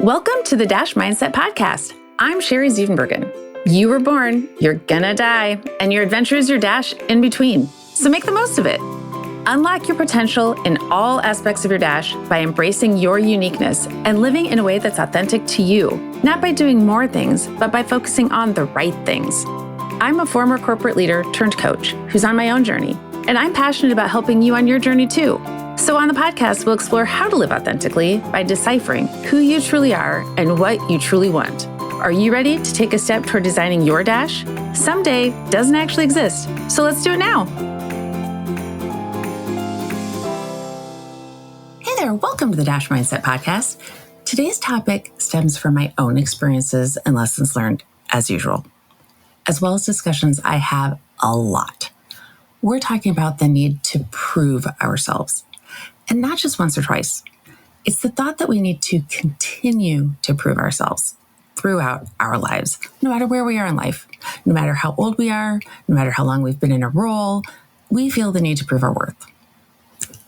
Welcome to the Dash Mindset Podcast. I'm Sherry Zievenbergen. You were born, you're gonna die, and your adventure is your dash in between. So make the most of it. Unlock your potential in all aspects of your dash by embracing your uniqueness and living in a way that's authentic to you, not by doing more things, but by focusing on the right things. I'm a former corporate leader turned coach who's on my own journey, and I'm passionate about helping you on your journey too. So on the podcast, we'll explore how to live authentically by deciphering who you truly are and what you truly want. Are you ready to take a step toward designing your dash? Someday doesn't actually exist, so let's do it now. Hey there, welcome to the Dash Mindset Podcast. Today's topic stems from my own experiences and lessons learned, as usual, as well as discussions I have a lot. We're talking about the need to prove ourselves. And not just once or twice. It's the thought that we need to continue to prove ourselves throughout our lives, no matter where we are in life, no matter how old we are, no matter how long we've been in a role, we feel the need to prove our worth.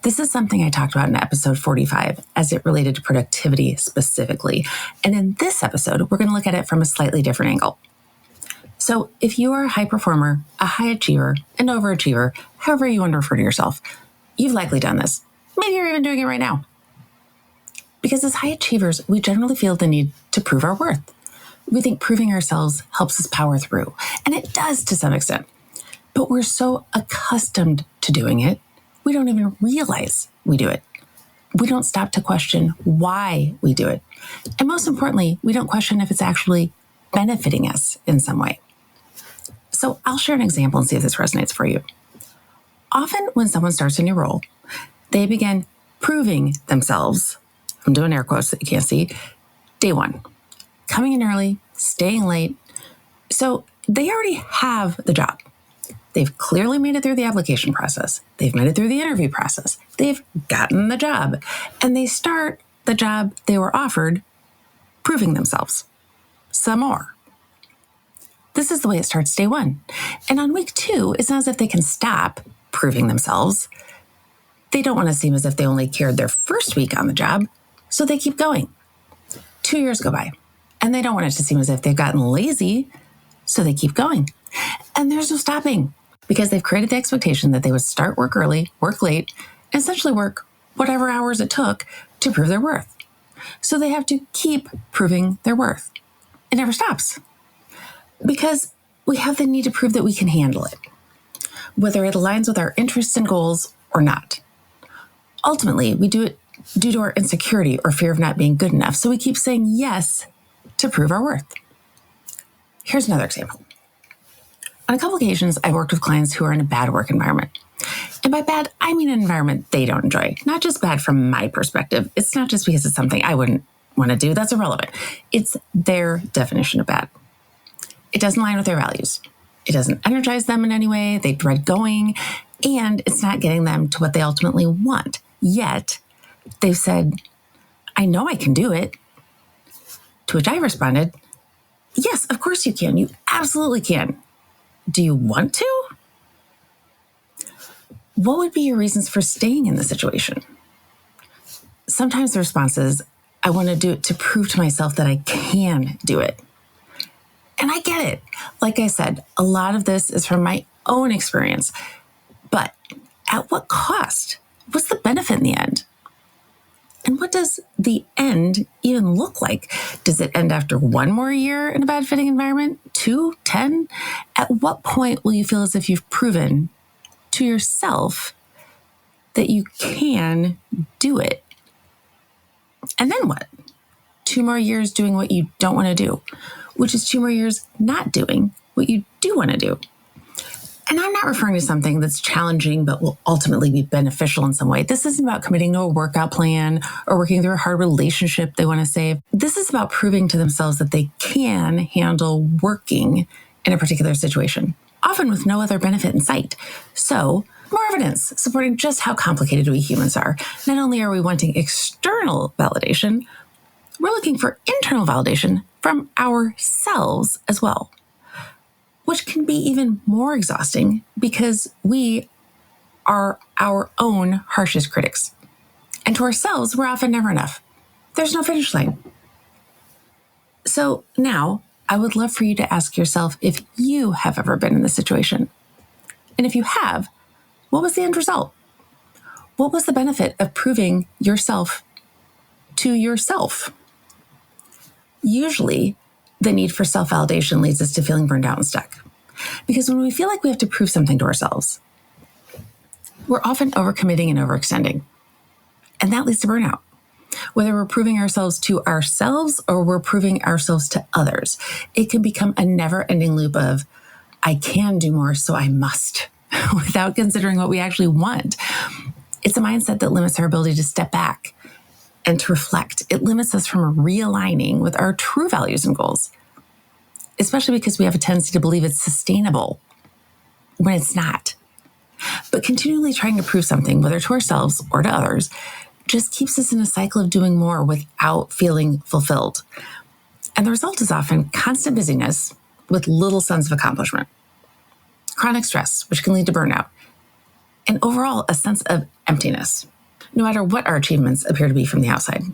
This is something I talked about in episode 45 as it related to productivity specifically. And in this episode, we're going to look at it from a slightly different angle. So if you are a high performer, a high achiever, an overachiever, however you want to refer to yourself, you've likely done this. Maybe you're even doing it right now. Because as high achievers, we generally feel the need to prove our worth. We think proving ourselves helps us power through, and it does to some extent. But we're so accustomed to doing it, we don't even realize we do it. We don't stop to question why we do it. And most importantly, we don't question if it's actually benefiting us in some way. So I'll share an example and see if this resonates for you. Often when someone starts a new role, they begin proving themselves, I'm doing air quotes that you can't see, day one, coming in early, staying late. So they already have the job. They've clearly made it through the application process. They've made it through the interview process. They've gotten the job. And they start the job they were offered proving themselves some more. This is the way it starts day one. And on week two, it's not as if they can stop proving themselves. They don't want to seem as if they only cared their first week on the job, so they keep going. 2 years go by, and they don't want it to seem as if they've gotten lazy, so they keep going. And there's no stopping, because they've created the expectation that they would start work early, work late, and essentially work whatever hours it took to prove their worth. So they have to keep proving their worth. It never stops, because we have the need to prove that we can handle it, whether it aligns with our interests and goals or not. Ultimately, we do it due to our insecurity or fear of not being good enough. So we keep saying yes to prove our worth. Here's another example. On a couple occasions, I've worked with clients who are in a bad work environment. And by bad, I mean an environment they don't enjoy. Not just bad from my perspective. It's not just because it's something I wouldn't want to do. That's irrelevant. It's their definition of bad. It doesn't align with their values. It doesn't energize them in any way. They dread going. And it's not getting them to what they ultimately want. Yet, they've said, I know I can do it. To which I responded, yes, of course you can. You absolutely can. Do you want to? What would be your reasons for staying in the situation? Sometimes the response is, I want to do it to prove to myself that I can do it. And I get it. Like I said, a lot of this is from my own experience. But at what cost? What's the benefit in the end? And what does the end even look like? Does it end after one more year in a bad fitting environment? 2, 10? At what point will you feel as if you've proven to yourself that you can do it? And then what? 2 more years doing what you don't want to do, which is 2 more years not doing what you do want to do. And I'm not referring to something that's challenging but will ultimately be beneficial in some way. This isn't about committing to a workout plan or working through a hard relationship they want to save. This is about proving to themselves that they can handle working in a particular situation, often with no other benefit in sight. So, more evidence supporting just how complicated we humans are. Not only are we wanting external validation, we're looking for internal validation from ourselves as well, which can be even more exhausting because we are our own harshest critics. And to ourselves, we're often never enough. There's no finish line. So now I would love for you to ask yourself if you have ever been in this situation. And if you have, what was the end result? What was the benefit of proving yourself to yourself? Usually, the need for self-validation leads us to feeling burned out and stuck. Because when we feel like we have to prove something to ourselves, we're often overcommitting and overextending. And that leads to burnout. Whether we're proving ourselves to ourselves or we're proving ourselves to others, it can become a never-ending loop of, I can do more, so I must, without considering what we actually want. It's a mindset that limits our ability to step back and to reflect. It limits us from realigning with our true values and goals, especially because we have a tendency to believe it's sustainable when it's not. But continually trying to prove something, whether to ourselves or to others, just keeps us in a cycle of doing more without feeling fulfilled. And the result is often constant busyness with little sense of accomplishment, chronic stress, which can lead to burnout, and overall a sense of emptiness, no matter what our achievements appear to be from the outside.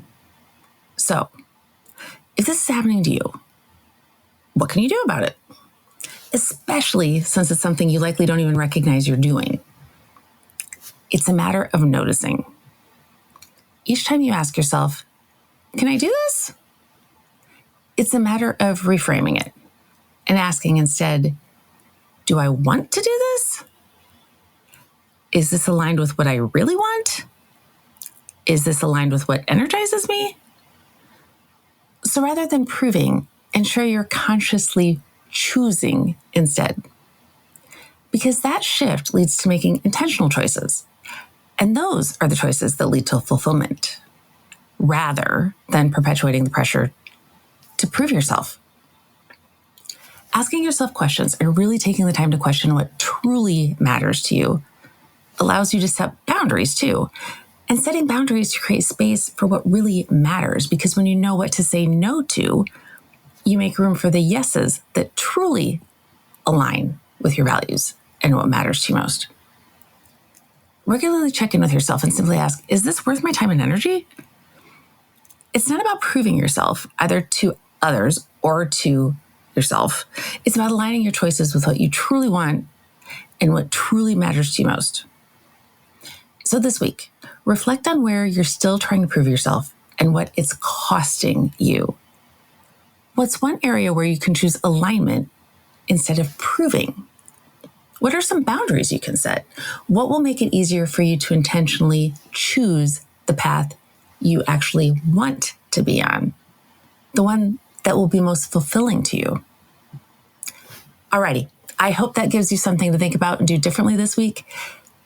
So, if this is happening to you, what can you do about it? Especially since it's something you likely don't even recognize you're doing. It's a matter of noticing. Each time you ask yourself, can I do this? It's a matter of reframing it and asking instead, do I want to do this? Is this aligned with what I really want? Is this aligned with what energizes me? So rather than proving, ensure you're consciously choosing instead. Because that shift leads to making intentional choices. And those are the choices that lead to fulfillment, rather than perpetuating the pressure to prove yourself. Asking yourself questions and really taking the time to question what truly matters to you allows you to set boundaries too. And setting boundaries to create space for what really matters, because when you know what to say no to, you make room for the yeses that truly align with your values and what matters to you most. Regularly check in with yourself and simply ask, is this worth my time and energy? It's not about proving yourself either to others or to yourself. It's about aligning your choices with what you truly want and what truly matters to you most. So this week, reflect on where you're still trying to prove yourself and what it's costing you. What's one area where you can choose alignment instead of proving? What are some boundaries you can set? What will make it easier for you to intentionally choose the path you actually want to be on? The one that will be most fulfilling to you. Alrighty, I hope that gives you something to think about and do differently this week.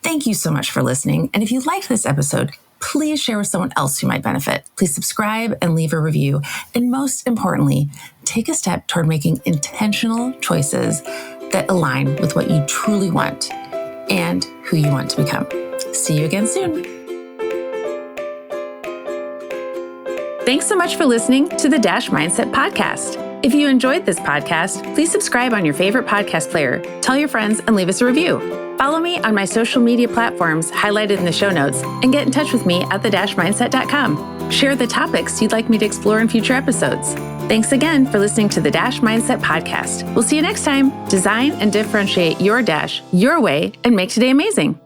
Thank you so much for listening. And if you liked this episode, please share with someone else who might benefit. Please subscribe and leave a review. And most importantly, take a step toward making intentional choices that align with what you truly want and who you want to become. See you again soon. Thanks so much for listening to the Dash Mindset Podcast. If you enjoyed this podcast, please subscribe on your favorite podcast player, tell your friends, and leave us a review. Follow me on my social media platforms highlighted in the show notes, and get in touch with me at thedashmindset.com. Share the topics you'd like me to explore in future episodes. Thanks again for listening to the Dash Mindset Podcast. We'll see you next time. Design and differentiate your Dash your way and make today amazing.